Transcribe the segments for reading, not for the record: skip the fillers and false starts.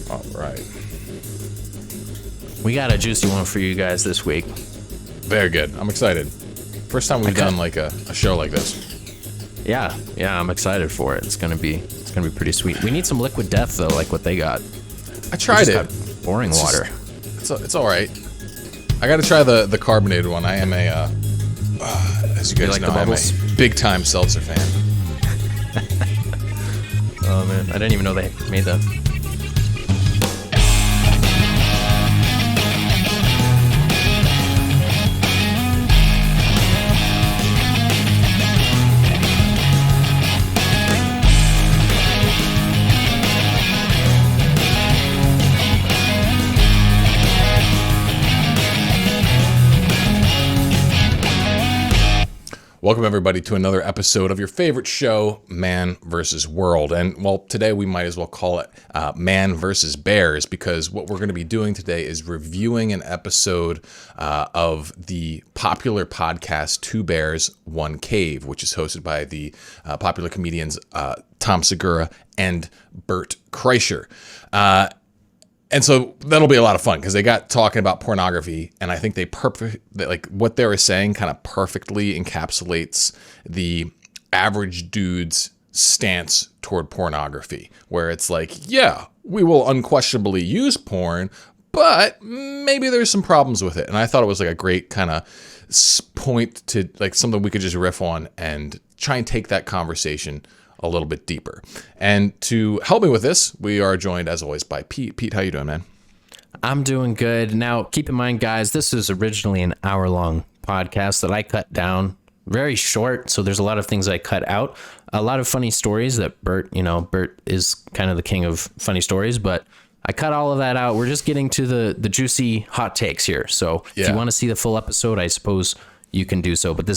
All right. We got a juicy one for you guys this week. Very good. I'm excited. First time we've done like a show like this. Yeah, I'm excited for it. It's gonna be pretty sweet. We need some liquid death though, like what they got. I tried it. Got boring water. It's all right. I got to try the carbonated one. I am as you guys like know, the I'm a bubbles? big time seltzer fan. Oh man, I didn't even know they made that. Welcome, everybody, to another episode of your favorite show, Man vs. World. And, well, today we might as well call it Man vs. Bears, because what we're going to be doing today is reviewing an episode of the popular podcast Two Bears, One Cave, which is hosted by the popular comedians Tom Segura and Bert Kreischer. And so that'll be a lot of fun because they got talking about pornography, and I think they what they were saying kind of perfectly encapsulates the average dude's stance toward pornography, where it's like, yeah, we will unquestionably use porn, but maybe there's some problems with it. And I thought it was like a great kind of point to like something we could just riff on and try and take that conversation a little bit deeper. And to help me with this, we are joined as always by Pete. Pete, how you doing, man? I'm doing good. Now, keep in mind, guys, this is originally an hour-long podcast that I cut down very short. So there's a lot of things I cut out. A lot of funny stories that Bert is kind of the king of funny stories, but I cut all of that out. We're just getting to the juicy hot takes here. So if you want to see the full episode, I suppose you can do so, but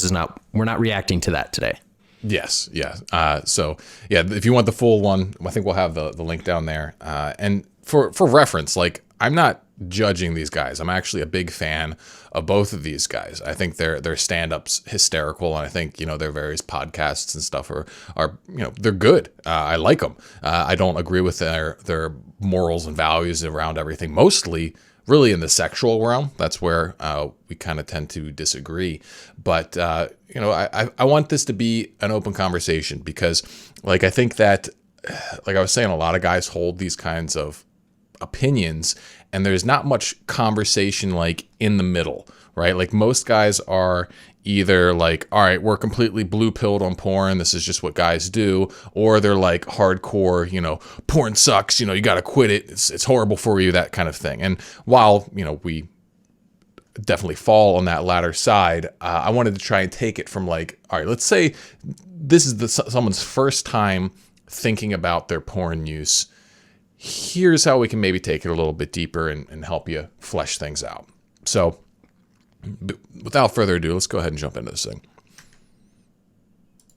we're not reacting to that today. Yes, yeah. So yeah, if you want the full one, I think we'll have the link down there. And for reference, like, I'm not judging these guys. I'm actually a big fan of both of these guys. I think their stand-up's hysterical, and I think, their various podcasts and stuff are they're good. I like them. I don't agree with their morals and values around everything. Mostly, really in the sexual realm. That's where we kind of tend to disagree. But I want this to be an open conversation because, like, I think that, like I was saying, a lot of guys hold these kinds of opinions, and there's not much conversation like in the middle, right? Like, most guys are either like, all right, we're completely blue-pilled on porn, this is just what guys do, or they're like hardcore, porn sucks, you got to quit it, it's horrible for you, that kind of thing. And while, we definitely fall on that latter side, I wanted to try and take it from like, all right, let's say this is someone's first time thinking about their porn use. Here's how we can maybe take it a little bit deeper and help you flesh things out. So without further ado, let's go ahead and jump into this thing.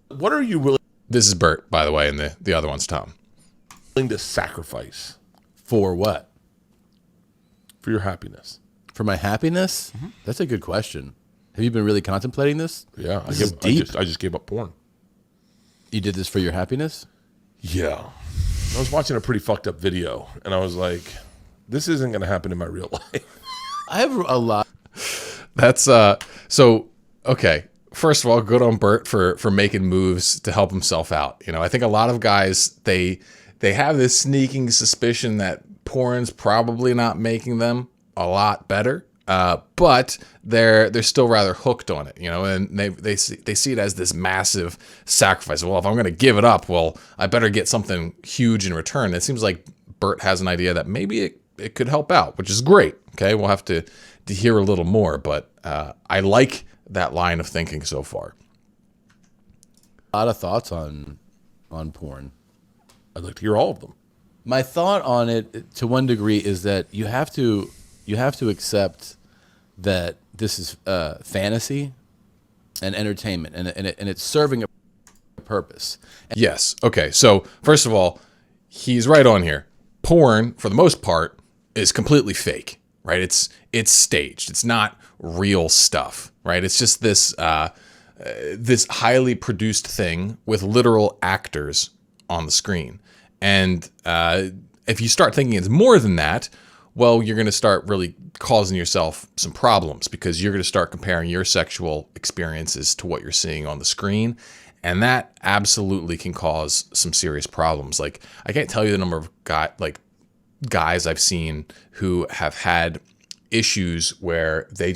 What are you willing This is Bert, by the way, and the other one's Tom. to sacrifice For what? for your happiness? For my happiness? Mm-hmm. That's a good question. Have you been really contemplating this? Yeah, This is deep. I just gave up porn. You did this for your happiness? Yeah. I was watching a pretty fucked up video, and I was like, this isn't going to happen in my real life. I have a lot. That's so okay. First of all, good on Bert for making moves to help himself out. I think a lot of guys they have this sneaking suspicion that porn's probably not making them a lot better, but they're still rather hooked on it, and they see it as this massive sacrifice. Well, if I'm going to give it up, well, I better get something huge in return. It seems like Bert has an idea that maybe it could help out, which is great. Okay, we'll have to hear a little more, but I like that line of thinking so far. A lot of thoughts on porn. I'd like to hear all of them. My thought on it, to one degree, is that you have to accept that this is fantasy and entertainment, and it's serving a purpose. Yes. Okay. So first of all, he's right on here. Porn, for the most part, is completely fake, right? It's staged. It's not real stuff, right? It's just this this highly produced thing with literal actors on the screen. And if you start thinking it's more than that, well, you're going to start really causing yourself some problems, because you're going to start comparing your sexual experiences to what you're seeing on the screen. And that absolutely can cause some serious problems. Like, I can't tell you the number of guys I've seen who have had issues where they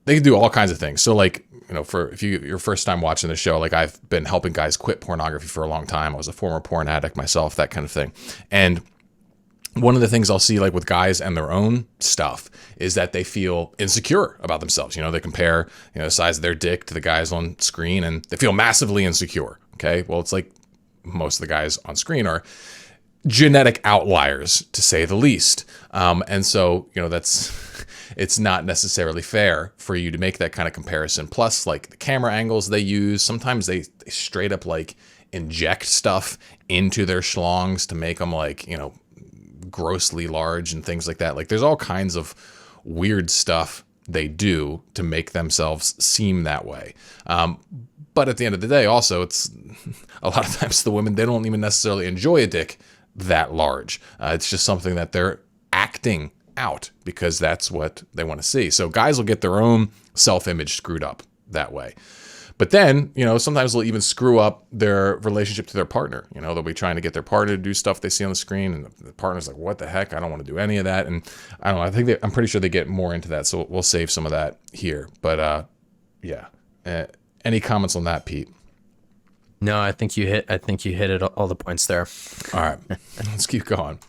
can do all kinds of things. So like, for if your first time watching the show, like, I've been helping guys quit pornography for a long time. I was a former porn addict myself, that kind of thing. And one of the things I'll see, like, with guys and their own stuff, is that they feel insecure about themselves. They compare, the size of their dick to the guys on screen, and they feel massively insecure. Okay. Well, it's like most of the guys on screen are genetic outliers, to say the least. And so, it's not necessarily fair for you to make that kind of comparison. Plus, like, the camera angles they use, sometimes they straight up like inject stuff into their schlongs to make them like, grossly large and things like that. Like, there's all kinds of weird stuff they do to make themselves seem that way. But at the end of the day, also, it's a lot of times the women, they don't even necessarily enjoy a dick that large. It's just something that they're acting out because that's what they want to see. So guys will get their own self-image screwed up that way. But then, sometimes they'll even screw up their relationship to their partner. They'll be trying to get their partner to do stuff they see on the screen, and the partner's like, what the heck? I don't want to do any of that. And I don't know, I'm pretty sure they get more into that. So we'll save some of that here. But yeah. Any comments on that, Pete? No, I think you hit it all the points there. All right, let's keep going.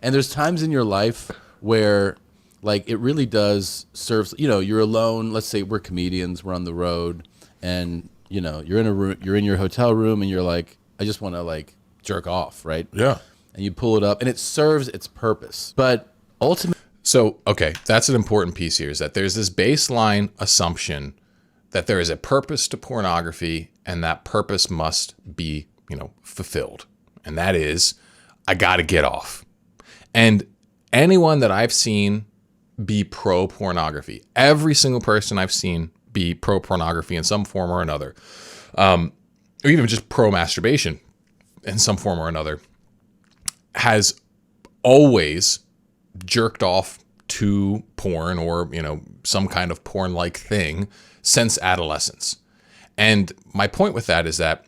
And there's times in your life where, like, it really does serve, you're alone. Let's say we're comedians, we're on the road, and you're in a room, you're in your hotel room, and you're like, I just want to, like, jerk off, right? Yeah. And you pull it up, and it serves its purpose. But ultimately, so, okay, that's an important piece here, is that there's this baseline assumption that there is a purpose to pornography, and that purpose must be, fulfilled. And that is, I got to get off. And anyone that I've seen be pro pornography, every single person I've seen be pro pornography in some form or another, or even just pro masturbation in some form or another, has always jerked off to porn or, some kind of porn-like thing since adolescence. And my point with that is that,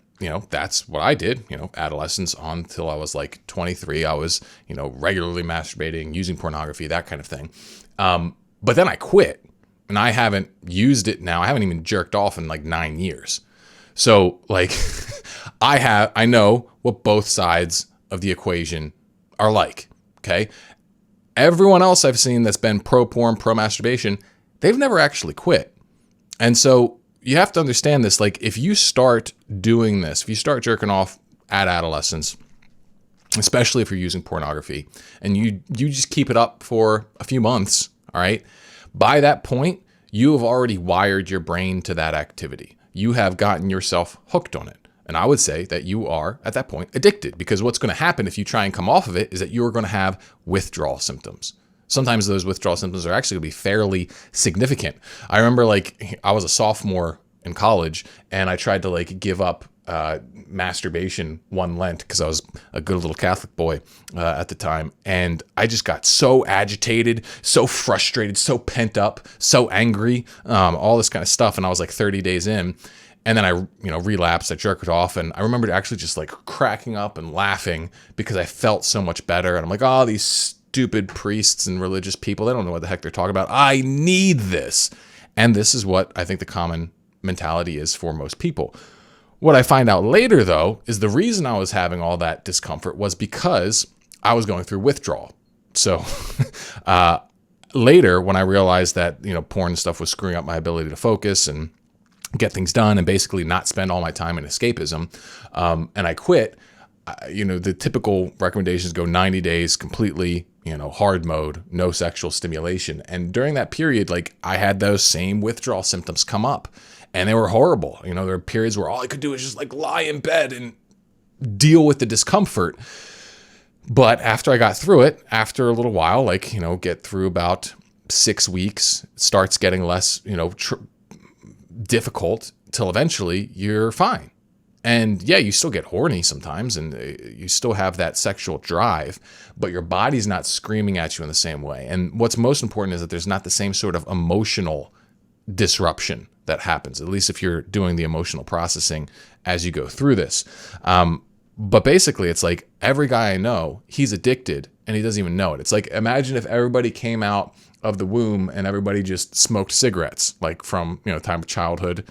that's what I did, adolescence on until I was like 23. I was, regularly masturbating, using pornography, that kind of thing. But then I quit, and I haven't used it now. I haven't even jerked off in like 9 years. So, like, I know what both sides of the equation are like, okay? Everyone else I've seen that's been pro porn, pro masturbation, they've never actually quit. And so you have to understand this. Like, if you start doing this, if you start jerking off at adolescence, especially if you're using pornography, and you just keep it up for a few months, all right, by that point, you have already wired your brain to that activity. You have gotten yourself hooked on it. And I would say that you are, at that point, addicted, because what's going to happen if you try and come off of it is that you're going to have withdrawal symptoms. Sometimes those withdrawal symptoms are actually going to be fairly significant. I remember, like, I was a sophomore in college, and I tried to, like, give up masturbation one Lent because I was a good little Catholic boy at the time. And I just got so agitated, so frustrated, so pent up, so angry, all this kind of stuff. And I was like 30 days in. And then I, relapsed, I jerked it off. And I remember actually just like cracking up and laughing because I felt so much better. And I'm like, oh, these stupid priests and religious people, they don't know what the heck they're talking about. I need this. And this is what I think the common mentality is for most people. What I find out later, though, is the reason I was having all that discomfort was because I was going through withdrawal. So later, when I realized that, porn stuff was screwing up my ability to focus and get things done and basically not spend all my time in escapism, and I quit, the typical recommendations go 90 days completely, hard mode, no sexual stimulation. And during that period, like, I had those same withdrawal symptoms come up. And they were horrible. There were periods where all I could do was just like lie in bed and deal with the discomfort. But after I got through it, after a little while, like, get through about 6 weeks, it starts getting less, difficult till eventually you're fine. And yeah, you still get horny sometimes and you still have that sexual drive, but your body's not screaming at you in the same way. And what's most important is that there's not the same sort of emotional disruption that happens, at least if you're doing the emotional processing as you go through this. But basically, it's like every guy I know, he's addicted and he doesn't even know it. It's like, imagine if everybody came out of the womb and everybody just smoked cigarettes, like from, time of childhood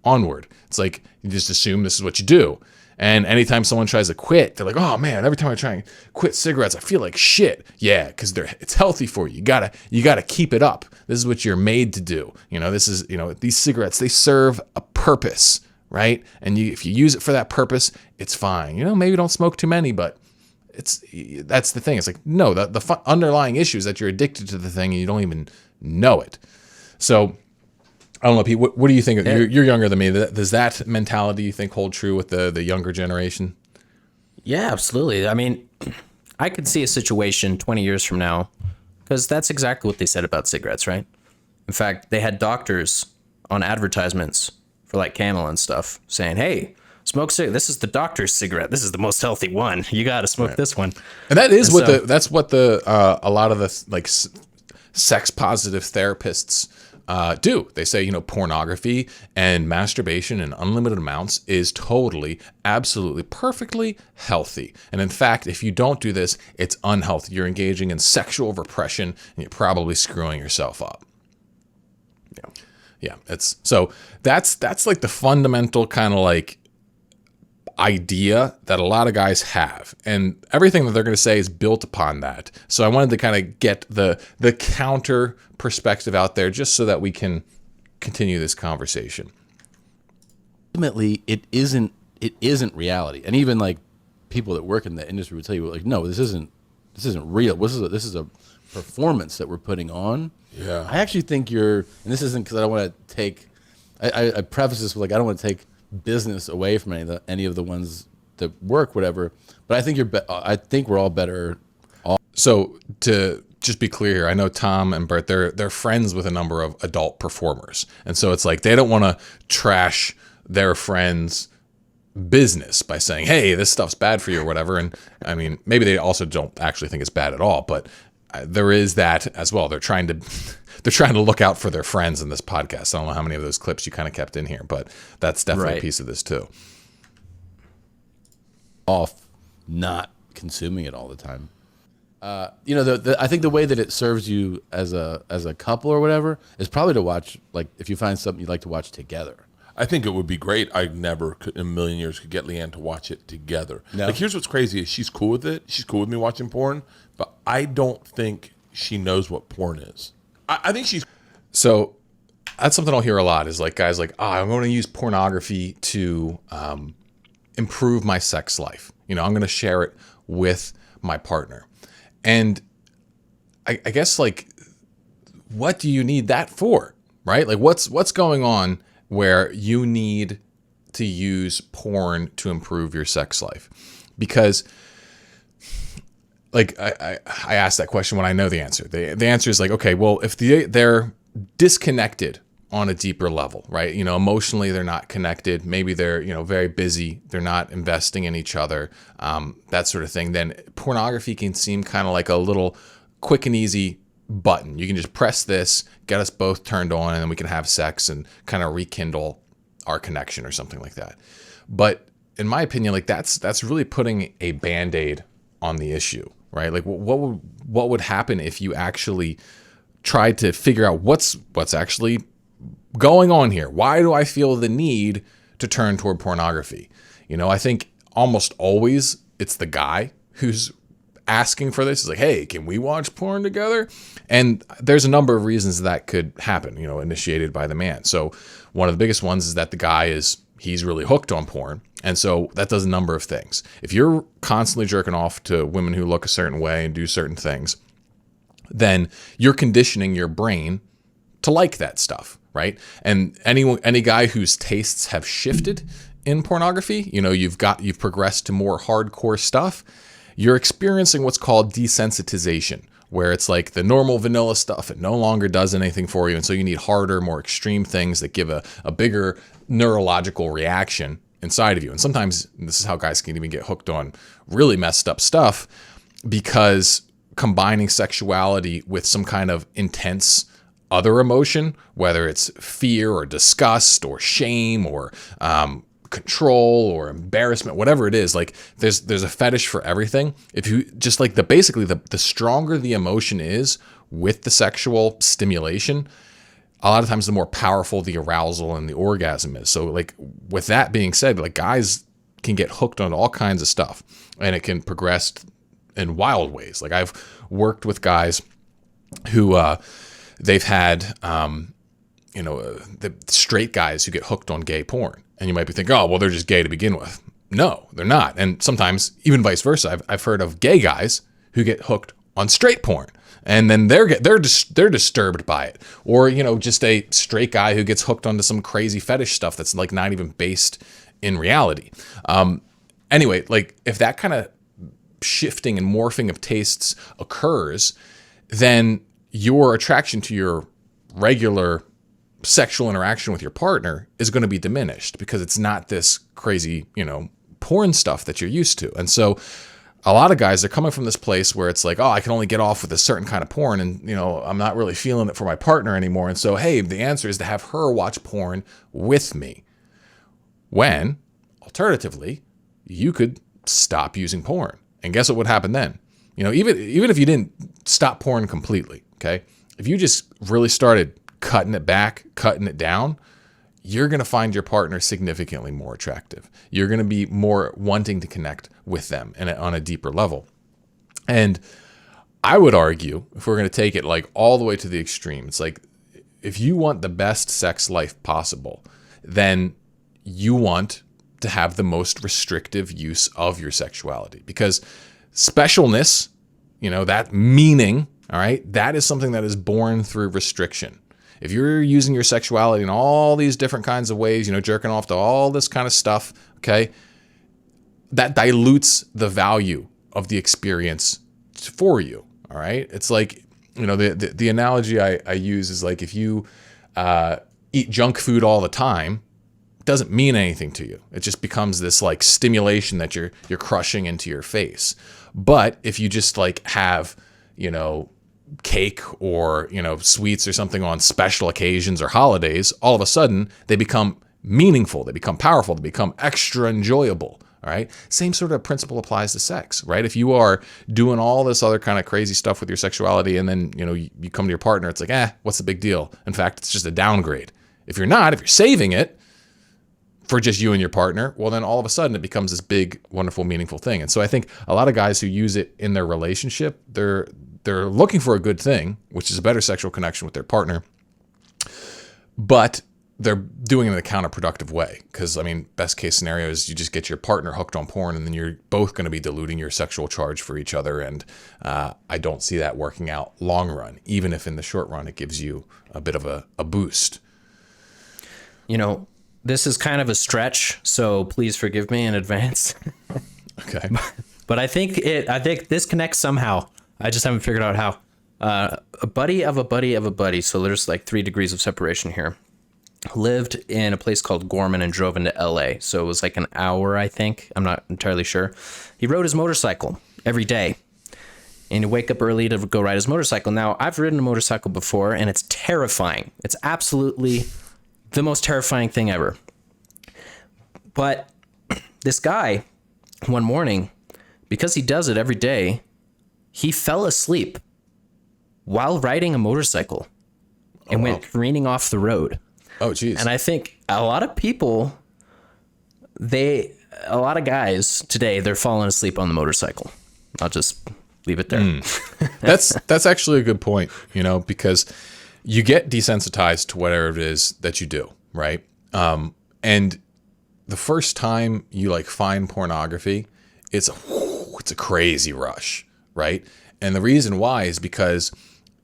onward. It's like you just assume this is what you do. And anytime someone tries to quit, they're like, oh man, every time I try and quit cigarettes, I feel like shit. Yeah, because it's healthy for you. You gotta keep it up. This is what you're made to do. This is, these cigarettes, they serve a purpose, right? And if you use it for that purpose, it's fine. Maybe don't smoke too many, but that's the thing. It's like, no, the underlying issue is that you're addicted to the thing and you don't even know it. So I don't know, Pete, what do you think? You're younger than me. Does that mentality, you think, hold true with the younger generation? Yeah, absolutely. I mean, I could see a situation 20 years from now, because that's exactly what they said about cigarettes, right? In fact, they had doctors on advertisements for like Camel and stuff saying, hey, smoke cigarette. This is the doctor's cigarette. This is the most healthy one. You got to smoke this one. And that is that's what a lot of the like sex positive therapists do. They say, pornography and masturbation in unlimited amounts is totally, absolutely, perfectly healthy. And in fact, if you don't do this, it's unhealthy. You're engaging in sexual repression and you're probably screwing yourself up. Yeah. That's like the fundamental kind of like idea that a lot of guys have, and everything that they're going to say is built upon that. So I wanted to kind of get the counter perspective out there just so that we can continue this conversation. Ultimately, it isn't reality, and even like people that work in the industry would tell you, like, no, this isn't real. This is a performance that we're putting on. Yeah, I actually think and this isn't because I don't want to take. I preface this with like I don't want to take business away from any of the ones that work, whatever. But I think I think we're all better. So to just be clear here, I know Tom and Bert, they're friends with a number of adult performers, and so it's like they don't want to trash their friends' business by saying, "Hey, this stuff's bad for you" or whatever. And I mean, maybe they also don't actually think it's bad at all, but there is that as well. They're trying to look out for their friends in this podcast. I don't know how many of those clips you kind of kept in here, but that's definitely a piece of this too. Off not consuming it all the time. I think the way that it serves you as a couple or whatever is probably to watch, like, if you find something you'd like to watch together. I think it would be great. I never could, in a million years, could get Leanne to watch it together. No. Like, here's what's crazy is she's cool with it. She's cool with me watching porn, but I don't think she knows what porn is. I think she's... So that's something I'll hear a lot is like guys like, I'm going to use pornography to improve my sex life. I'm going to share it with my partner. And I guess, like, what do you need that for, right? Like, what's going on where you need to use porn to improve your sex life? Because, like, I asked that question when I know the answer. The answer is like, okay, well, if they're disconnected on a deeper level, right? Emotionally, they're not connected. Maybe they're, very busy. They're not investing in each other, that sort of thing. Then pornography can seem kind of like a little quick and easy button. You can just press this, get us both turned on, and then we can have sex and kind of rekindle our connection or something like that. But in my opinion, like that's really putting a Band-Aid on the issue, right? Like what would happen if you actually tried to figure out what's actually going on here? Why do I feel the need to turn toward pornography? I think almost always it's the guy who's asking for this. It's like, hey, can we watch porn together? And there's a number of reasons that could happen, initiated by the man. So one of the biggest ones is that the guy he's really hooked on porn. And so that does a number of things. If you're constantly jerking off to women who look a certain way and do certain things, then you're conditioning your brain to like that stuff, right? And any guy whose tastes have shifted in pornography, you've progressed to more hardcore stuff, you're experiencing what's called desensitization, where it's like the normal vanilla stuff, it no longer does anything for you. And so you need harder, more extreme things that give a bigger neurological reaction inside of you. And sometimes this is how guys can even get hooked on really messed up stuff, because combining sexuality with some kind of intense other emotion, whether it's fear or disgust or shame or control or embarrassment, whatever it is, like there's a fetish for everything. If you just like basically the stronger the emotion is with the sexual stimulation, a lot of times the more powerful the arousal and the orgasm is. So like with that being said, like guys can get hooked on all kinds of stuff, and it can progress in wild ways. Like I've worked with guys who they've had the straight guys who get hooked on gay porn, and you might be thinking, oh well, they're just gay to begin with. No, they're not. And sometimes even vice versa. I've heard of gay guys who get hooked on straight porn, and then they're disturbed by it. Or just a straight guy who gets hooked onto some crazy fetish stuff that's like not even based in reality. Anyway, like if that kind of shifting and morphing of tastes occurs, then your attraction to your regular sexual interaction with your partner is going to be diminished, because it's not this crazy, porn stuff that you're used to. And so a lot of guys are coming from this place where it's like, oh, I can only get off with a certain kind of porn, and I'm not really feeling it for my partner anymore. And so, hey, the answer is to have her watch porn with me. When, alternatively, you could stop using porn. And guess what would happen then? Even if you didn't stop porn completely, okay? If you just really started cutting it back, cutting it down, you're going to find your partner significantly more attractive. You're going to be more wanting to connect with them and on a deeper level. And I would argue, if we're going to take it like all the way to the extreme, it's like if you want the best sex life possible, then you want to have the most restrictive use of your sexuality, because specialness, that meaning, all right, that is something that is born through restriction. If you're using your sexuality in all these different kinds of ways, jerking off to all this kind of stuff, okay, that dilutes the value of the experience for you, all right? It's like, the analogy I use is like if you eat junk food all the time, it doesn't mean anything to you. It just becomes this like stimulation that you're crushing into your face. But if you just like have, cake or sweets or something on special occasions or holidays, all of a sudden they become meaningful, they become powerful, they become extra enjoyable. All right, same sort of principle applies to sex, right? If you are doing all this other kind of crazy stuff with your sexuality, and then you come to your partner, it's like, what's the big deal? In fact, it's just a downgrade. If you're saving it for just you and your partner, well, then all of a sudden it becomes this big, wonderful, meaningful thing. And so I think a lot of guys who use it in their relationship, they're looking for a good thing, which is a better sexual connection with their partner, but they're doing it in a counterproductive way. Because, best case scenario is you just get your partner hooked on porn, and then you're both going to be diluting your sexual charge for each other. And I don't see that working out long run, even if in the short run it gives you a bit of a boost. This is kind of a stretch, so please forgive me in advance. Okay. But I think this connects somehow. I just haven't figured out how. A buddy of a buddy of a buddy, so there's like 3 degrees of separation here, lived in a place called Gorman and drove into LA. So it was like an hour, I think. I'm not entirely sure. He rode his motorcycle every day, and he'd wake up early to go ride his motorcycle. Now, I've ridden a motorcycle before, and it's terrifying. It's absolutely the most terrifying thing ever. But this guy, one morning, because he does it every day, he fell asleep while riding a motorcycle and went careening off the road. Oh, geez. And I think a lot of people, a lot of guys today, they're falling asleep on the motorcycle. I'll just leave it there. That's actually a good point, because you get desensitized to whatever it is that you do, right? And the first time you like find pornography, it's a crazy rush, right? And the reason why is because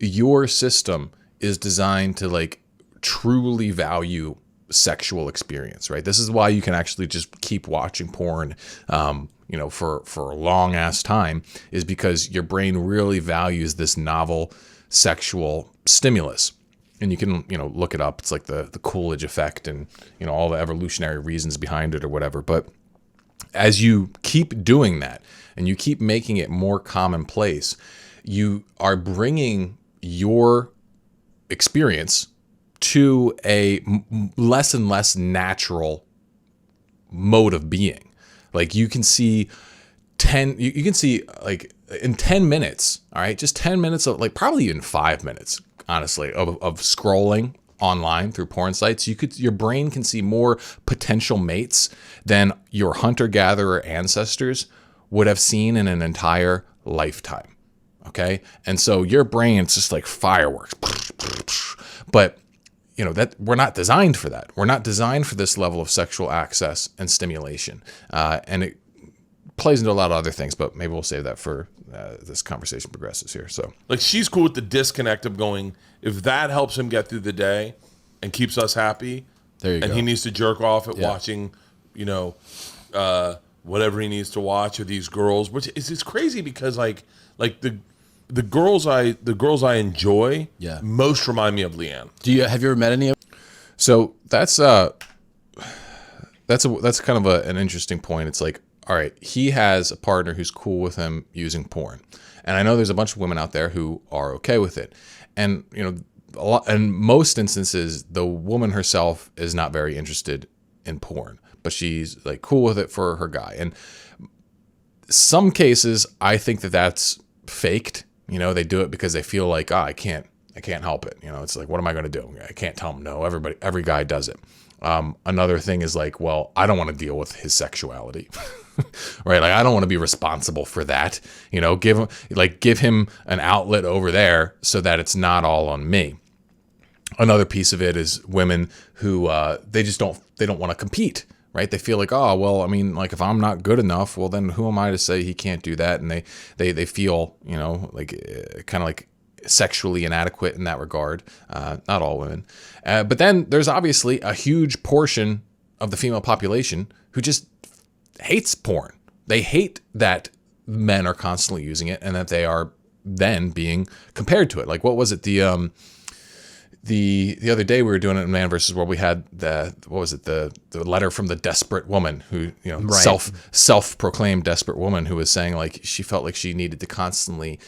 your system is designed to like truly value sexual experience, right? This is why you can actually just keep watching porn, for a long ass time, is because your brain really values this novel sexual stimulus. and you can, look it up. It's like the Coolidge effect and, all the evolutionary reasons behind it or whatever. But as you keep doing that and you keep making it more commonplace, you are bringing your experience to a less and less natural mode of being. Like you can see you can see like in 10 minutes, all right, just 10 minutes of, like, probably even 5 minutes, honestly, of scrolling online through porn sites, your brain can see more potential mates than your hunter-gatherer ancestors would have seen in an entire lifetime. Okay? And so your brain's just like fireworks. But that we're not designed for that. We're not designed for this level of sexual access and stimulation. And it plays into a lot of other things, but maybe we'll save that for this conversation progresses here. So, like, she's cool with the disconnect of going, if that helps him get through the day and keeps us happy, there you and go. he needs to jerk off at watching, whatever he needs to watch, or these girls, which is it's crazy because like the girls I enjoy most remind me of Leanne. Have you ever met any of them? So that's kind of an interesting point. It's like, all right, he has a partner who's cool with him using porn, and I know there's a bunch of women out there who are okay with it, and in most instances, the woman herself is not very interested in porn, but she's like cool with it for her guy. And some cases, I think that's faked. They do it because they feel like, I can't help it. It's like, what am I going to do? I can't tell him no. Every guy does it. Another thing is like, well, I don't want to deal with his sexuality, right? Like, I don't want to be responsible for that. Give him an outlet over there so that it's not all on me. Another piece of it is women who they don't want to compete, right? They feel like, oh, well, I mean, like, if I'm not good enough, well, then who am I to say he can't do that? And they feel, like kind of like sexually inadequate in that regard. Not all women. But then there's obviously a huge portion of the female population who just hates porn. They hate that men are constantly using it and that they are then being compared to it. Like, what was it? The other day we were doing it in Man vs. World. We had the letter from the desperate woman who, Right. self-proclaimed desperate woman who was saying, like, she felt like she needed to constantly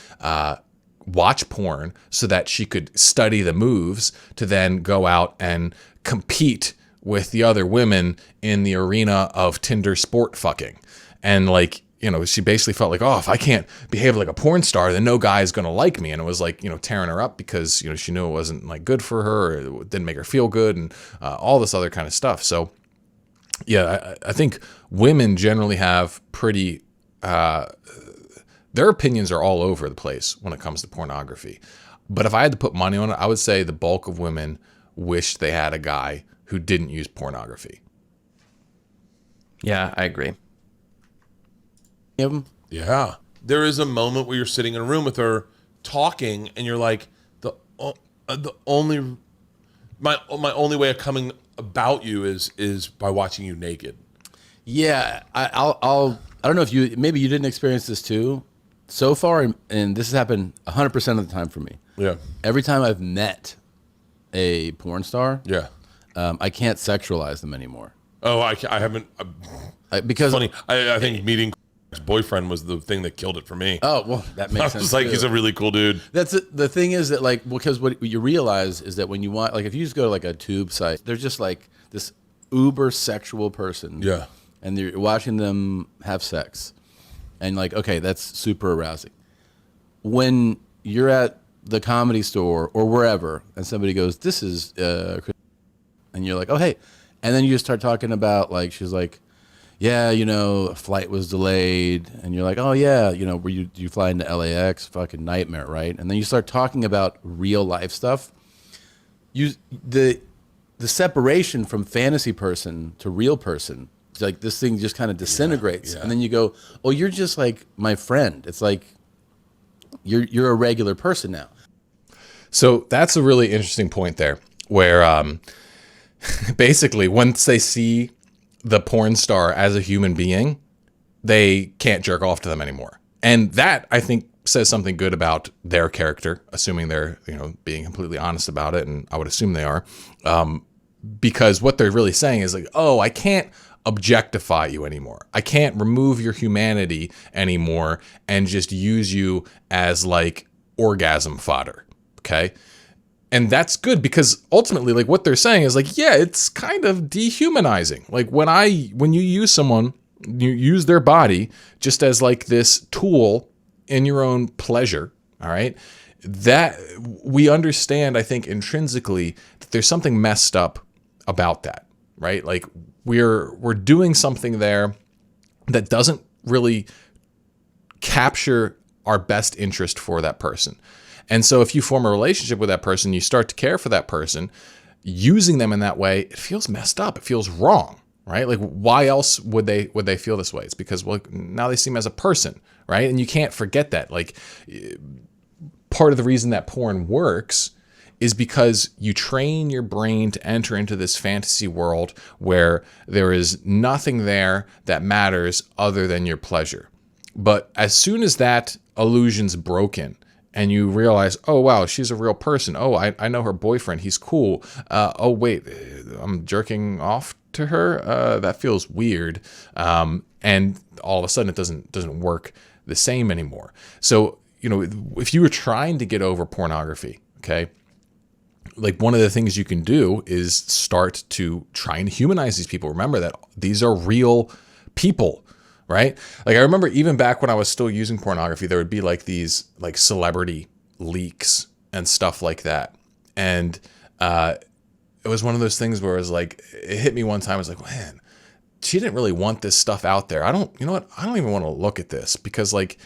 watch porn so that she could study the moves to then go out and compete with the other women in the arena of Tinder sport fucking. And like, she basically felt like, oh, if I can't behave like a porn star, then no guy is going to like me. And it was like, tearing her up because, she knew it wasn't like good for her, or it didn't make her feel good, and all this other kind of stuff. So yeah, I think women generally have pretty, their opinions are all over the place when it comes to pornography. But if I had to put money on it, I would say the bulk of women wish they had a guy who didn't use pornography. Yeah, I agree. Any of them? Yeah. There is a moment where you're sitting in a room with her talking and you're like, my only way of coming about you is by watching you naked. Yeah, I don't know if maybe you didn't experience this too. So far, and this has happened 100% of the time for me. Yeah. Every time I've met a porn star, Yeah. I can't sexualize them anymore. Oh, I haven't. Because Funny. I think meeting his boyfriend was the thing that killed it for me. Oh, well, that makes I sense. was like, too. he's a really cool dude. That's it. The thing is that, like, because what you realize is that when you want, like, if you just go to like a tube site, they're just like this uber sexual person. Yeah. And you're watching them have sex. And like, okay, that's super arousing. When you're at the Comedy Store or wherever and somebody goes, this is, and you're like, oh, hey. And then you just start talking about, like, she's like, yeah, a flight was delayed. And you're like, oh, yeah, were you fly into LAX? Fucking nightmare, right? And then you start talking about real life stuff. The separation from fantasy person to real person, it's like this thing just kind of disintegrates. Yeah. And then you go, oh, you're just like my friend. It's like you're a regular person now. So that's a really interesting point there, where basically once they see the porn star as a human being, they can't jerk off to them anymore. And that, I think, says something good about their character, assuming they're, being completely honest about it, and I would assume they are, because what they're really saying is like, oh, I can't objectify you anymore. I can't remove your humanity anymore and just use you as like orgasm fodder. Okay. And that's good because ultimately, like what they're saying is like, yeah, it's kind of dehumanizing. Like when you use someone, you use their body just as like this tool in your own pleasure. All right. That we understand, I think, intrinsically that there's something messed up about that, right? Like we're doing something there that doesn't really capture our best interest for that person. And so if you form a relationship with that person, you start to care for that person, using them in that way, it feels messed up. It feels wrong, right? Like why else would they feel this way? It's because, well, now they see him as a person, right? And you can't forget that. Like part of the reason that porn works is because you train your brain to enter into this fantasy world where there is nothing there that matters other than your pleasure. But as soon as that illusion's broken and you realize, oh, wow, she's a real person. Oh, I know her boyfriend. He's cool. Oh, wait, I'm jerking off to her. That feels weird. And all of a sudden it doesn't work the same anymore. So, if you were trying to get over pornography, okay, like one of the things you can do is start to try and humanize these people. Remember that these are real people, right? Like I remember even back when I was still using pornography, there would be like these like celebrity leaks and stuff like that. And it was one of those things where it was like, it hit me one time. I was like, man, she didn't really want this stuff out there. I don't even want to look at this because like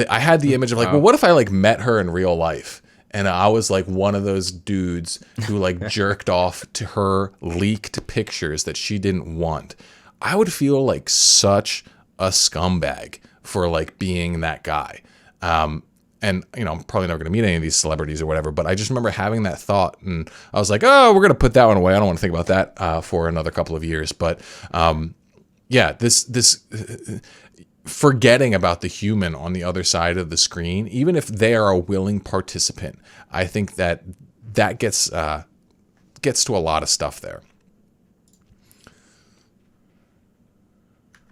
I had the image of like, well, what if I like met her in real life? And I was like one of those dudes who like jerked off to her leaked pictures that she didn't want. I would feel like such a scumbag for like being that guy. And I'm probably never going to meet any of these celebrities or whatever, but I just remember having that thought and I was like, oh, we're going to put that one away. I don't want to think about that for another couple of years. But yeah, this forgetting about the human on the other side of the screen, even if they are a willing participant, I think that gets to a lot of stuff there.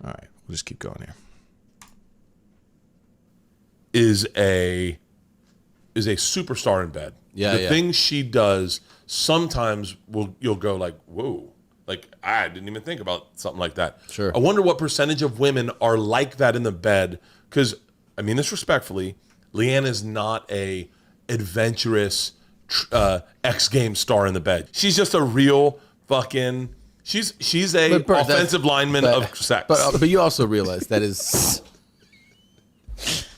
All right, we'll just keep going here. Is a superstar in bed. The things she does sometimes you'll go like, whoa. Like, I didn't even think about something like that. Sure. I wonder what percentage of women are like that in the bed. Because, I mean this respectfully, Leanne is not a adventurous X Games star in the bed. She's just a real fucking... She's a offensive lineman of sex. But you also realize that is...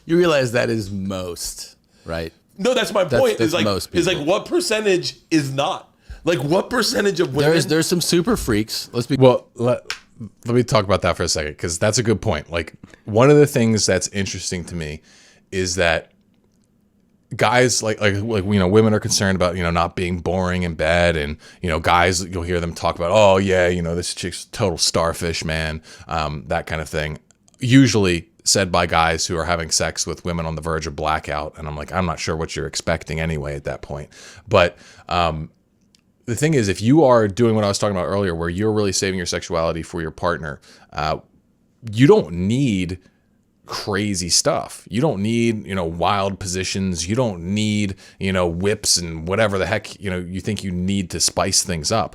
You realize that is most, right? No, that's my point. That's is most people. what percentage is not? Like, what percentage of women... There's some super freaks. Let's be... Well, let me talk about that for a second, because that's a good point. Like, one of the things that's interesting to me is that guys, like women are concerned about, not being boring in bed. And, guys, you'll hear them talk about, oh, yeah, this chick's total starfish, man, that kind of thing. Usually said by guys who are having sex with women on the verge of blackout. And I'm like, I'm not sure what you're expecting anyway at that point. But... the thing is, if you are doing what I was talking about earlier, where you're really saving your sexuality for your partner, you don't need crazy stuff. You don't need, wild positions. You don't need, whips and whatever the heck, you think you need to spice things up.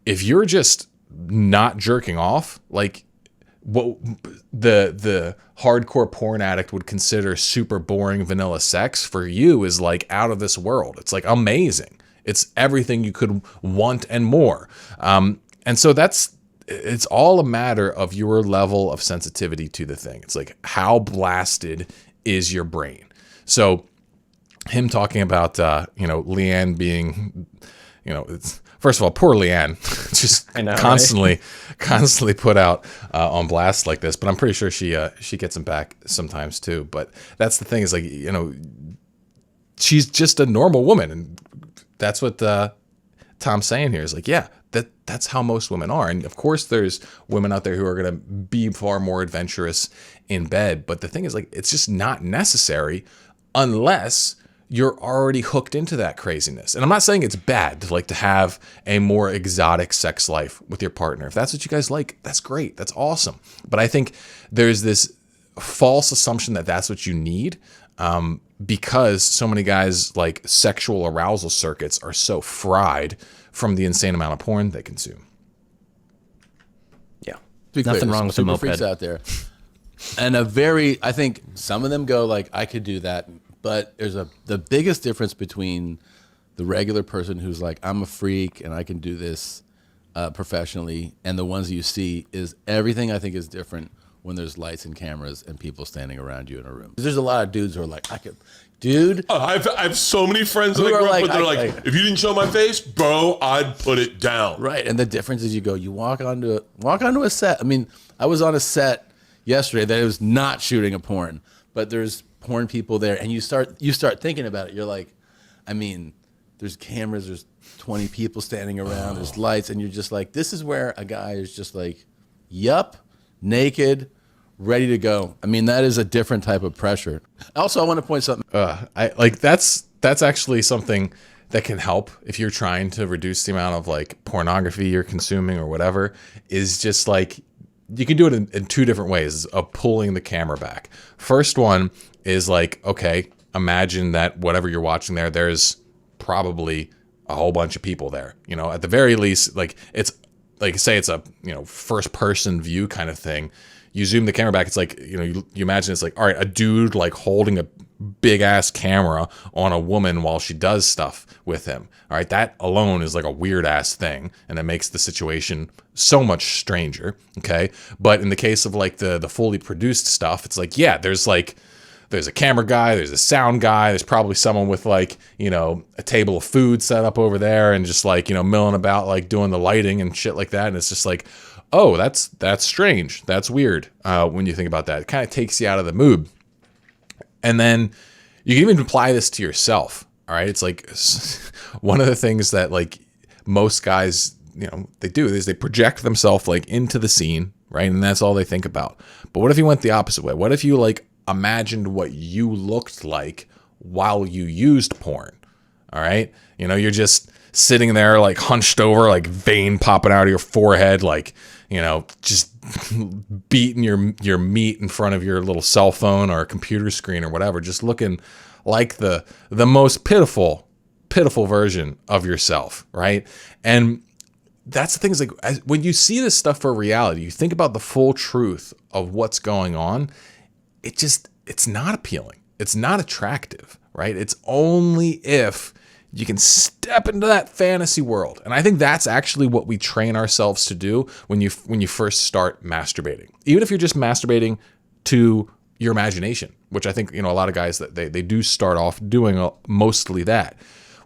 If you're just not jerking off, like what the hardcore porn addict would consider super boring vanilla sex, for you is like out of this world. It's like amazing. It's everything you could want and more. And so it's all a matter of your level of sensitivity to the thing. It's like, how blasted is your brain? So him talking about, Leanne being, first of all, poor Leanne, just constantly put out on blast like this. But I'm pretty sure she gets him back sometimes too. But that's the thing, is like, she's just a normal woman, and that's what Tom's saying here is like, yeah, that's how most women are. And of course there's women out there who are going to be far more adventurous in bed. But the thing is, like, it's just not necessary unless you're already hooked into that craziness. And I'm not saying it's bad to like to have a more exotic sex life with your partner. If that's what you guys like, that's great. That's awesome. But I think there's this false assumption that that's what you need, because so many guys like sexual arousal circuits are so fried from the insane amount of porn they consume. Yeah. To be Nothing clear, wrong with a super moped. freaks out there. And I think some of them go like, I could do that. But there's the biggest difference between the regular person who's like, I'm a freak and I can do this professionally, and the ones that you see is everything I think is different when there's lights and cameras and people standing around you in a room. There's a lot of dudes who are like, dude. I have so many friends that Who I are grew up like, with. They're I- like, if you didn't show my face, bro, I'd put it down. Right, and the difference is you walk onto a set. I mean, I was on a set yesterday that was not shooting a porn, but there's porn people there, and you start thinking about it. You're like, I mean, there's cameras, there's 20 people standing around, there's lights, and you're just like, this is where a guy is just like, yup, naked, ready to go. I mean, that is a different type of pressure. Also, I want to point something. I like that's actually something that can help if you're trying to reduce the amount of like pornography you're consuming or whatever, is just like, you can do it in two different ways of pulling the camera back. First one is like, okay, imagine that whatever you're watching there's probably a whole bunch of people there. You know, at the very least, like, it's like, say it's a, you know, first person view kind of thing. You zoom the camera back, it's like, you know, you imagine it's like, all right, a dude like holding a big ass camera on a woman while she does stuff with him. All right, that alone is like a weird ass thing, and it makes the situation so much stranger. Okay, but in the case of like the fully produced stuff, it's like, yeah, there's a camera guy, there's a sound guy, there's probably someone with like, you know, a table of food set up over there and just like, you know, milling about like doing the lighting and shit like that. And it's just like, oh, that's strange. That's weird. When you think about that, it kind of takes you out of the mood. And then you can even apply this to yourself. All right. It's like one of the things that like most guys, you know, they do is they project themselves like into the scene, right? And that's all they think about. But what if you went the opposite way? What if you like imagined what you looked like while you used porn? All right. You know, you're just sitting there like hunched over, like vein popping out of your forehead, like, you know, just beating your meat in front of your little cell phone or computer screen or whatever, just looking like the most pitiful version of yourself, right? And that's the thing, is like, when you see this stuff for reality, you think about the full truth of what's going on, it's not appealing. It's not attractive, right? It's only if you can step into that fantasy world. And I think that's actually what we train ourselves to do when you first start masturbating. Even if you're just masturbating to your imagination, which I think, you know, a lot of guys that they do start off doing mostly that.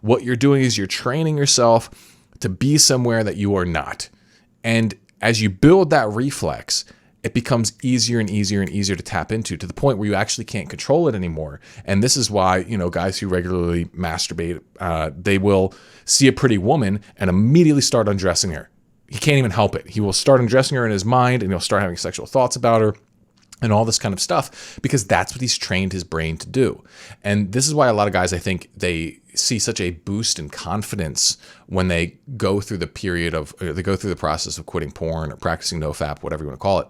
What you're doing is you're training yourself to be somewhere that you are not. And as you build that reflex, it becomes easier and easier and easier to tap into, to the point where you actually can't control it anymore. And this is why, you know, guys who regularly masturbate, they will see a pretty woman and immediately start undressing her. He can't even help it. He will start undressing her in his mind, and he'll start having sexual thoughts about her and all this kind of stuff, because that's what he's trained his brain to do. And this is why a lot of guys, I think, they see such a boost in confidence when they go through the process of quitting porn or practicing nofap, whatever you want to call it,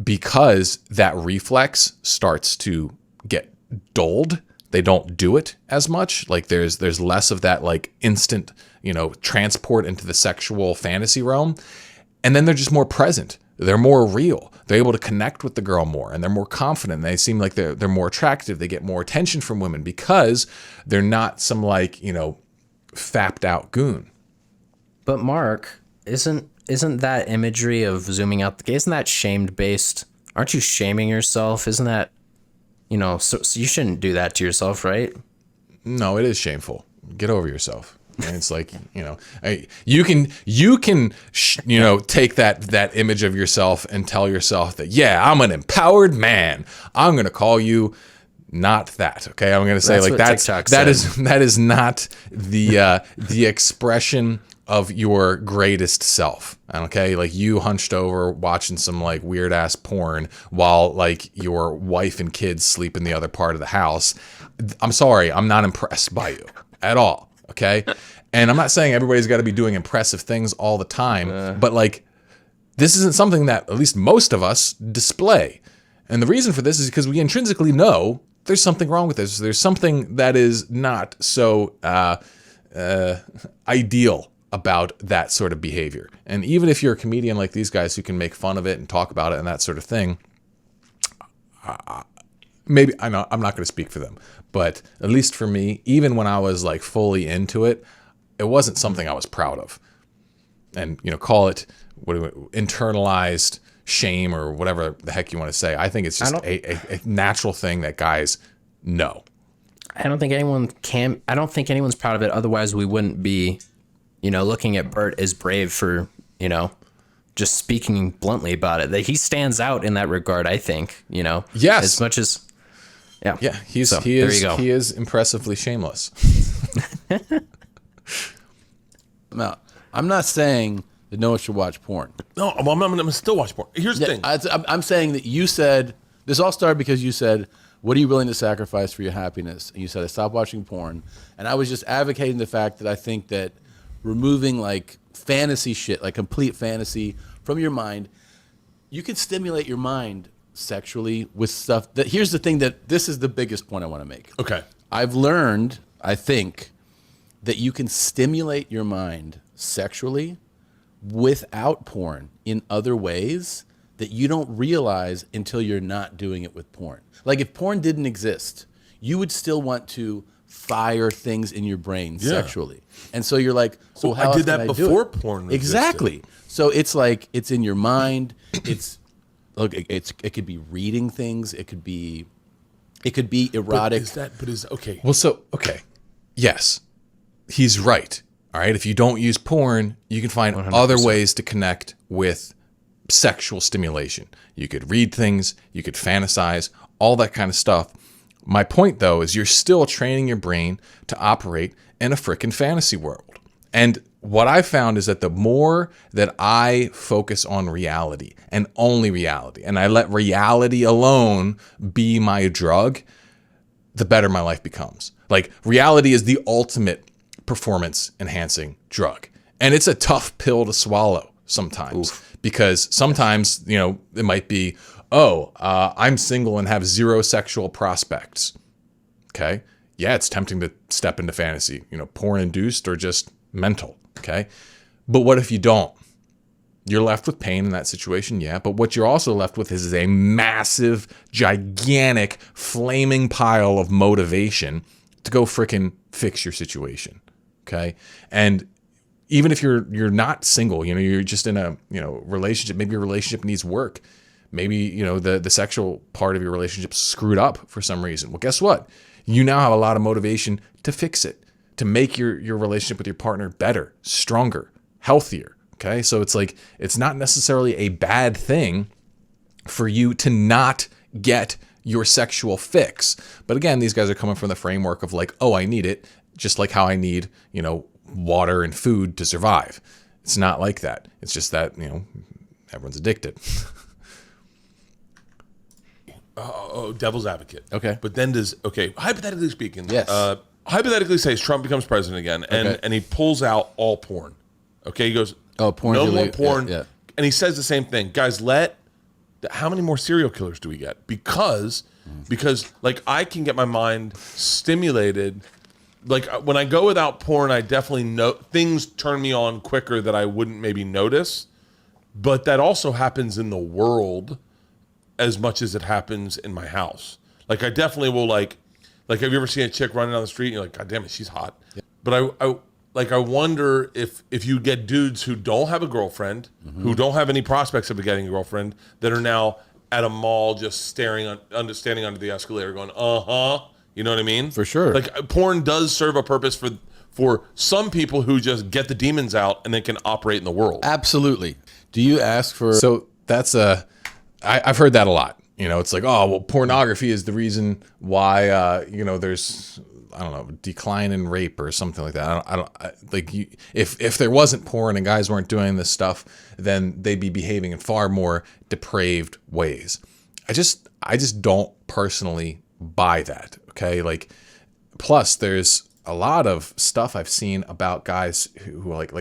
because that reflex starts to get dulled. They don't do it as much. Like there's less of that like instant, you know, transport into the sexual fantasy realm. And then they're just more present. They're more real. They're able to connect with the girl more, and they're more confident. They seem like they're more attractive. They get more attention from women because they're not some like, you know, fapped out goon. But Mark, isn't that imagery of zooming out the, isn't that shamed based? Aren't you shaming yourself? Isn't that, you know, so you shouldn't do that to yourself, right? No, it is shameful. Get over yourself. And it's like, you know, you can you know, take that image of yourself and tell yourself that, yeah, I'm an empowered man. I'm going to call you not that. Okay. I'm going to say, That's like, what that TikTok is not the expression of your greatest self. Okay, like you hunched over watching some like weird ass porn while like your wife and kids sleep in the other part of the house. I'm sorry, I'm not impressed by you at all. Okay, and I'm not saying everybody's got to be doing impressive things all the time, but like this isn't something that at least most of us display. And the reason for this is because we intrinsically know there's something wrong with this. There's something that is not so ideal about that sort of behavior. And even if you're a comedian like these guys who can make fun of it and talk about it and that sort of thing, maybe I'm not going to speak for them, but at least for me, even when I was like fully into it, it wasn't something I was proud of. And call it internalized shame or whatever the heck you want to say. I think it's just a natural thing that guys know. I don't think anyone's proud of it. Otherwise, we wouldn't be, looking at Bert as brave for, just speaking bluntly about it. That he stands out in that regard, I think, Yes. as much as, yeah. Yeah, he there you go. is impressively shameless. Now, I'm not saying that no one should watch porn. No, I'm going to still watch porn. Here's the thing. I'm saying that you said, this all started because you said, what are you willing to sacrifice for your happiness? And you said, I stopped watching porn. And I was just advocating the fact that I think that removing like fantasy shit, like complete fantasy from your mind, you can stimulate your mind sexually with stuff that, here's the thing that, this is the biggest point I want to make. Okay. I've learned, I think, that you can stimulate your mind sexually without porn in other ways that you don't realize until you're not doing it with porn. Like if porn didn't exist, you would still want to fire things in your brain sexually. And so you're like, so Well, how I did else that can I do before it? porn existed. Exactly. So it's like, it's in your mind. It's, look, it could be reading things. It could be erotic. Okay. Well, okay. Yes, he's right. All right. If you don't use porn, you can find 100%. Other ways to connect with sexual stimulation. You could read things, you could fantasize, all that kind of stuff. My point, though, is you're still training your brain to operate in a frickin' fantasy world. And what I found is that the more that I focus on reality and only reality, and I let reality alone be my drug, the better my life becomes. Like, reality is the ultimate performance-enhancing drug. And it's a tough pill to swallow sometimes. Because sometimes, it might be, I'm single and have zero sexual prospects. Okay. Yeah, it's tempting to step into fantasy, porn induced or just mental. Okay. But what if you don't? You're left with pain in that situation. Yeah. But what you're also left with is a massive, gigantic, flaming pile of motivation to go frickin' fix your situation. Okay. And even if you're not single, you're just in a, relationship, maybe your relationship needs work. Maybe, the sexual part of your relationship screwed up for some reason. Well, guess what? You now have a lot of motivation to fix it, to make your relationship with your partner better, stronger, healthier. Okay. So it's like, it's not necessarily a bad thing for you to not get your sexual fix. But again, these guys are coming from the framework of like, oh, I need it, just like how I need, water and food to survive. It's not like that. It's just that, everyone's addicted. Devil's advocate. Okay. But then hypothetically speaking, yes. Hypothetically say Trump becomes president again and he pulls out all porn. Okay. He goes, porn. No more porn. Yeah. And he says the same thing. Guys, how many more serial killers do we get? Because like I can get my mind stimulated. Like when I go without porn, I definitely know things turn me on quicker that I wouldn't maybe notice. But that also happens in the world as much as it happens in my house. Like I definitely will like have you ever seen a chick running down the street and you're like, God damn it, she's hot. Yeah. But I wonder if you get dudes who don't have a girlfriend, who don't have any prospects of getting a girlfriend, that are now at a mall just standing under the escalator going, you know what I mean? For sure. Like porn does serve a purpose for some people who just get the demons out and they can operate in the world. Absolutely. Do you ask for... So that's I've heard that a lot. It's like, oh, well, pornography is the reason why, there's I don't know, decline in rape or something like that. If there wasn't porn and guys weren't doing this stuff, then they'd be behaving in far more depraved ways. I just don't personally buy that. Okay. Like, plus there's a lot of stuff I've seen about guys who like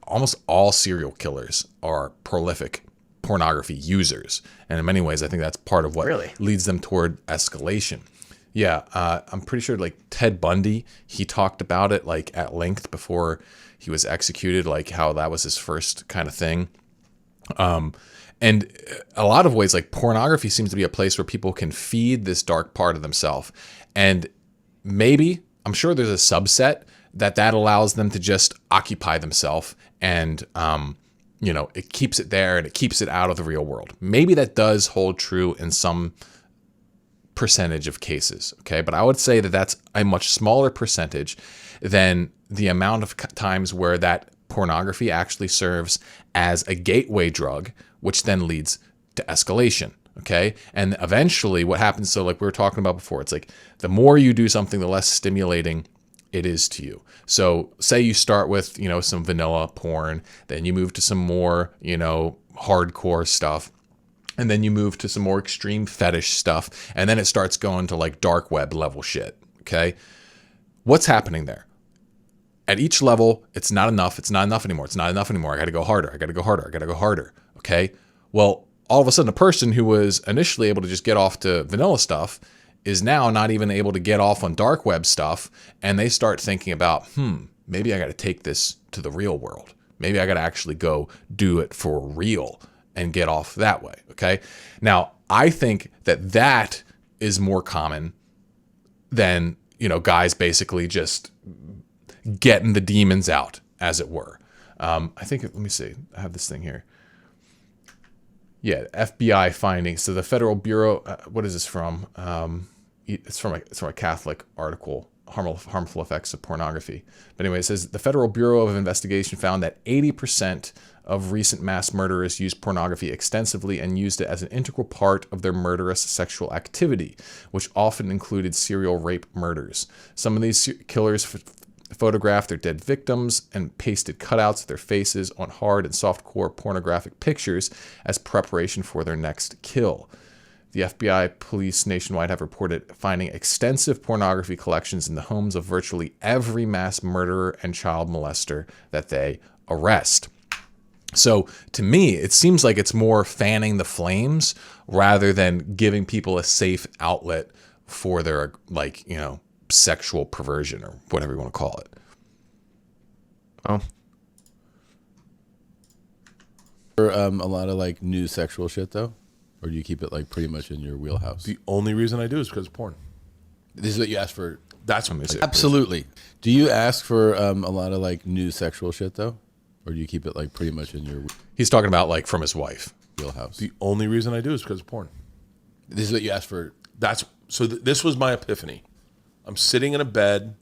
almost all serial killers are prolific pornography users. And in many ways, I think that's part of what leads them toward escalation. Yeah. I'm pretty sure like Ted Bundy, he talked about it like at length before he was executed, like how that was his first kind of thing. And a lot of ways, like pornography seems to be a place where people can feed this dark part of themselves. And maybe, I'm sure there's a subset that allows them to just occupy themselves and, it keeps it there and it keeps it out of the real world. Maybe that does hold true in some percentage of cases. Okay. But I would say that that's a much smaller percentage than the amount of times where that pornography actually serves as a gateway drug, which then leads to escalation. Okay. And eventually what happens, so like we were talking about before, it's like the more you do something, the less stimulating it is to you. So say you start with, some vanilla porn, then you move to some more, hardcore stuff. And then you move to some more extreme fetish stuff. And then it starts going to like dark web level shit. Okay. What's happening there? At each level, it's not enough. It's not enough anymore. It's not enough anymore. I got to go harder. I got to go harder. I got to go harder. Okay. Well, all of a sudden, a person who was initially able to just get off to vanilla stuff is now not even able to get off on dark web stuff. And they start thinking about, maybe I got to take this to the real world. Maybe I got to actually go do it for real and get off that way. Okay. Now, I think that is more common than, guys basically just getting the demons out, as it were. I think, let me see. I have this thing here. Yeah, FBI findings. So the Federal Bureau, what is this from? It's from a Catholic article, harmful effects of pornography. But anyway, it says the Federal Bureau of Investigation found that 80% of recent mass murderers used pornography extensively and used it as an integral part of their murderous sexual activity, which often included serial rape murders. Some of these killers photographed their dead victims and pasted cutouts of their faces on hard and softcore pornographic pictures as preparation for their next kill. The FBI police nationwide have reported finding extensive pornography collections in the homes of virtually every mass murderer and child molester that they arrest. So to me, it seems like it's more fanning the flames rather than giving people a safe outlet for their, sexual perversion or whatever you want to call it. Oh. For a lot of like new sexual shit though, or do you keep it like pretty much in your wheelhouse? The only reason I do is because of porn. This is what you ask for. That's Absolutely. Do you ask for a lot of like new sexual shit though, or do you keep it like pretty much in your He's talking about like from his wife. wheelhouse? The only reason I do is because of porn. This is what you ask for. This was my epiphany. I'm sitting in a bed.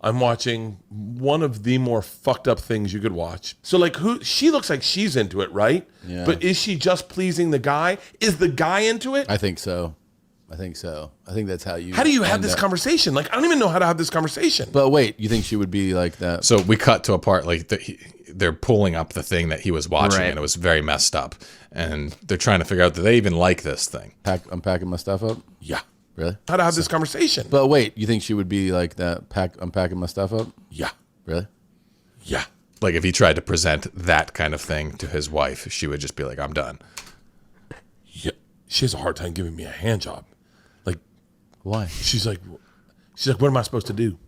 I'm watching one of the more fucked up things you could watch. So like she looks like she's into it, right? Yeah. But is she just pleasing the guy? Is the guy into it? I think so. I think that's how you. How do you have end this up. conversation? Like, I don't even know how to have this conversation. But wait, you think she would be like that? So we cut to a part like they're pulling up the thing that he was watching, Right. and it was very messed up. And they're trying to figure out, do they even like this thing? I'm packing my stuff up. Yeah. Really? How to have this conversation. But wait, you think she would be like that? I'm packing my stuff up. Yeah. Really? Yeah. Like if he tried to present that kind of thing to his wife, she would just be like, I'm done. Yeah. She has a hard time giving me a hand job. Like, Why? she's like, what am I supposed to do?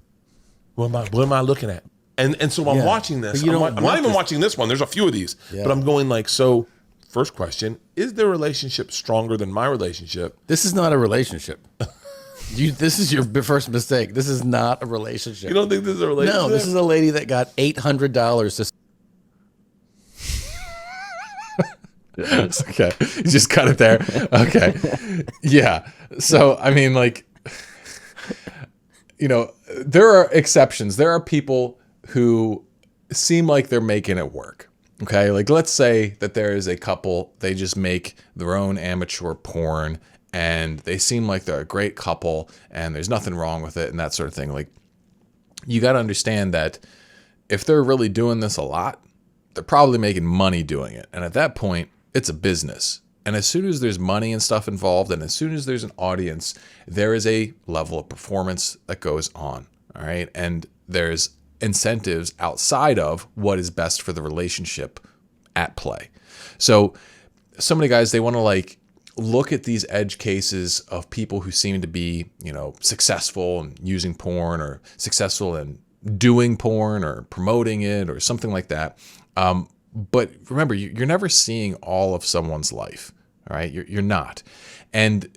What am I looking at? And so I'm Yeah. watching this. But you I'm don't not want even this- watching this one. There's a few of these. Yeah. But I'm going like, so first question, is their relationship stronger than my relationship? This is not a relationship. This is your first mistake. This is not a relationship. You don't think this is a relationship? No, this is a lady that got $800 to. Okay. You just cut it there. Okay. Yeah. So, I mean, like, there are exceptions. There are people who seem like they're making it work. Okay. Like, let's say that there is a couple, they just make their own amateur porn and they seem like they're a great couple and there's nothing wrong with it and that sort of thing. Like, you got to understand that if they're really doing this a lot, they're probably making money doing it. And at that point, it's a business. And as soon as there's money and stuff involved, and as soon as there's an audience, there is a level of performance that goes on. All right. And there's incentives outside of what is best for the relationship at play. So many guys, they want to like look at these edge cases of people who seem to be, successful in using porn or successful in doing porn or promoting it or something like that. But remember, you're never seeing all of someone's life. All right. You're not. And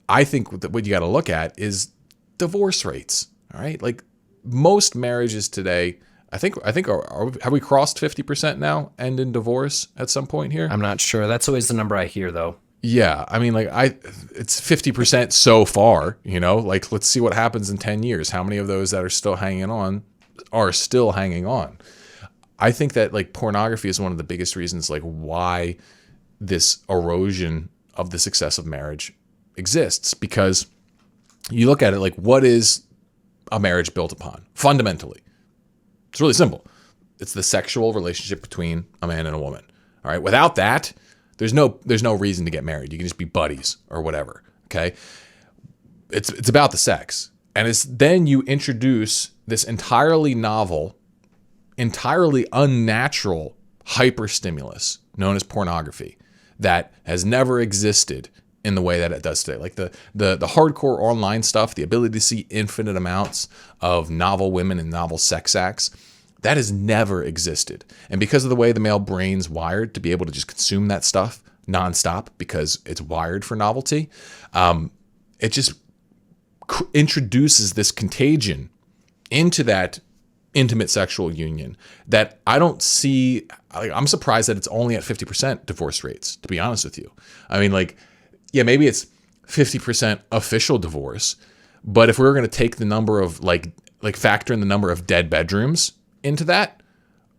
I think that what you got to look at is divorce rates. All right. Like, most marriages today, I think have we crossed 50% now end in divorce at some point here? I'm not sure. That's always the number I hear, though. Yeah, I mean, like, it's 50% so far, like, let's see what happens in 10 years. How many of those that are still hanging on are still hanging on? I think that, like, pornography is one of the biggest reasons, like, why this erosion of the success of marriage exists. Because you look at it, like, what is a marriage built upon? Fundamentally, it's really simple. It's the sexual relationship between a man and a woman. All right. Without that, there's no reason to get married. You can just be buddies or whatever. Okay. It's about the sex. And then you introduce this entirely novel, entirely unnatural hyperstimulus known as pornography that has never existed in the way that it does today. Like the hardcore online stuff, the ability to see infinite amounts of novel women and novel sex acts, that has never existed. And because of the way the male brain's wired to be able to just consume that stuff nonstop because it's wired for novelty, it just introduces this contagion into that intimate sexual union that I don't see. I'm surprised that it's only at 50% divorce rates, to be honest with you. I mean, like, yeah, maybe it's 50% official divorce, but if we were going to take the number of like factor in the number of dead bedrooms into that,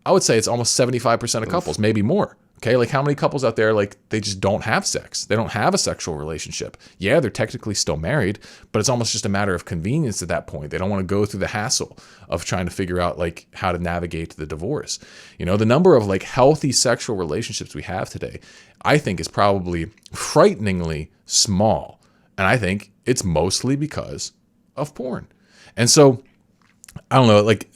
I would say it's almost 75% of couples, maybe more. Okay, like, how many couples out there, like, they just don't have sex? They don't have a sexual relationship. Yeah, they're technically still married, but it's almost just a matter of convenience at that point. They don't want to go through the hassle of trying to figure out, like, how to navigate the divorce. The number of, like, healthy sexual relationships we have today, I think, is probably frighteningly small. And I think it's mostly because of porn. And so, I don't know, like,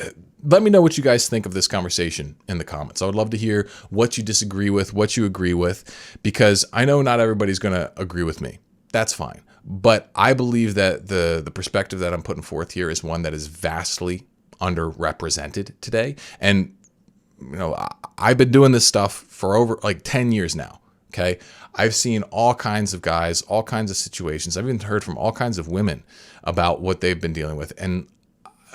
let me know what you guys think of this conversation in the comments. I would love to hear what you disagree with, what you agree with, because I know not everybody's going to agree with me. That's fine. But I believe that the perspective that I'm putting forth here is one that is vastly underrepresented today. And, I've been doing this stuff for over like 10 years now. Okay. I've seen all kinds of guys, all kinds of situations. I've even heard from all kinds of women about what they've been dealing with. And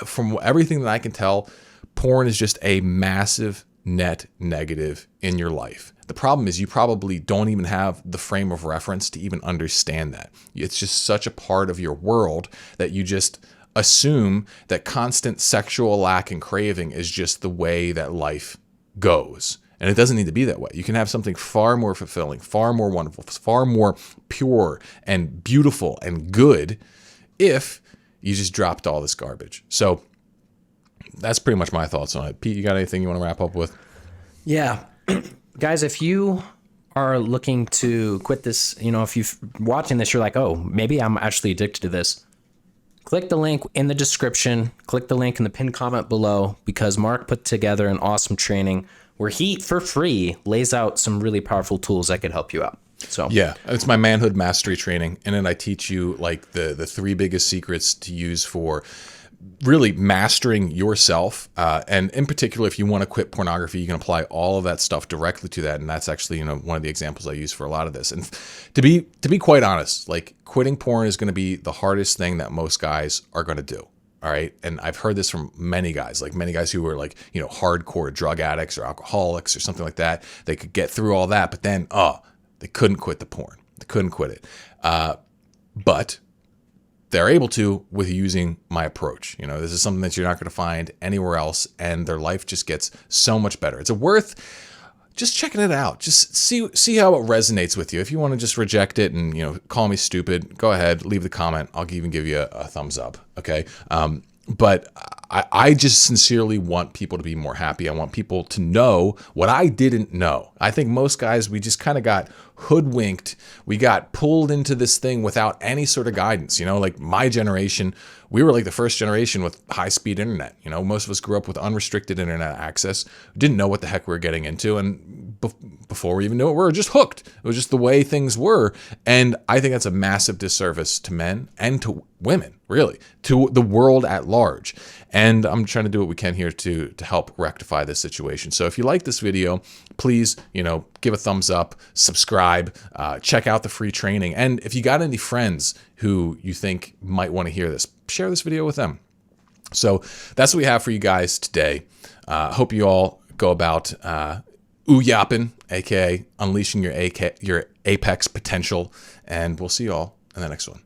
from everything that I can tell, porn is just a massive net negative in your life. The problem is you probably don't even have the frame of reference to even understand that. It's just such a part of your world that you just assume that constant sexual lack and craving is just the way that life goes. And it doesn't need to be that way. You can have something far more fulfilling, far more wonderful, far more pure and beautiful and good if you just dropped all this garbage. So that's pretty much my thoughts on it. Pete, you got anything you want to wrap up with? Yeah. Guys, if you are looking to quit this, if you're watching this, you're like, oh, maybe I'm actually addicted to this. Click the link in the description. Click the link in the pinned comment below, because Mark put together an awesome training where he, for free, lays out some really powerful tools that could help you out. So yeah, it's my manhood mastery training. And then I teach you like the three biggest secrets to use for really mastering yourself. And in particular, if you want to quit pornography, you can apply all of that stuff directly to that. And that's actually, one of the examples I use for a lot of this. And to be quite honest, like, quitting porn is going to be the hardest thing that most guys are going to do. All right. And I've heard this from many guys who are like, hardcore drug addicts or alcoholics or something like that. They could get through all that, but then, they couldn't quit the porn. They couldn't quit it. But they're able to with using my approach. This is something that you're not going to find anywhere else, and their life just gets so much better. It's worth just checking it out. Just see how it resonates with you. If you want to just reject it and, call me stupid, go ahead, leave the comment. I'll even give you a thumbs up. Okay. But I just sincerely want people to be more happy. I want people to know what I didn't know. I think most guys, we just kind of got hoodwinked. We got pulled into this thing without any sort of guidance. Like my generation, we were like the first generation with high-speed internet. Most of us grew up with unrestricted internet access. Didn't know what the heck we were getting into. And before we even knew it, we were just hooked. It was just the way things were. And I think that's a massive disservice to men and to women, really, to the world at large. And I'm trying to do what we can here to help rectify this situation. So if you like this video, please, give a thumbs up, subscribe, check out the free training. And if you got any friends who you think might want to hear this, share this video with them. So that's what we have for you guys today. Hope you all go about ooh-yapping, aka unleashing your apex potential. And we'll see you all in the next one.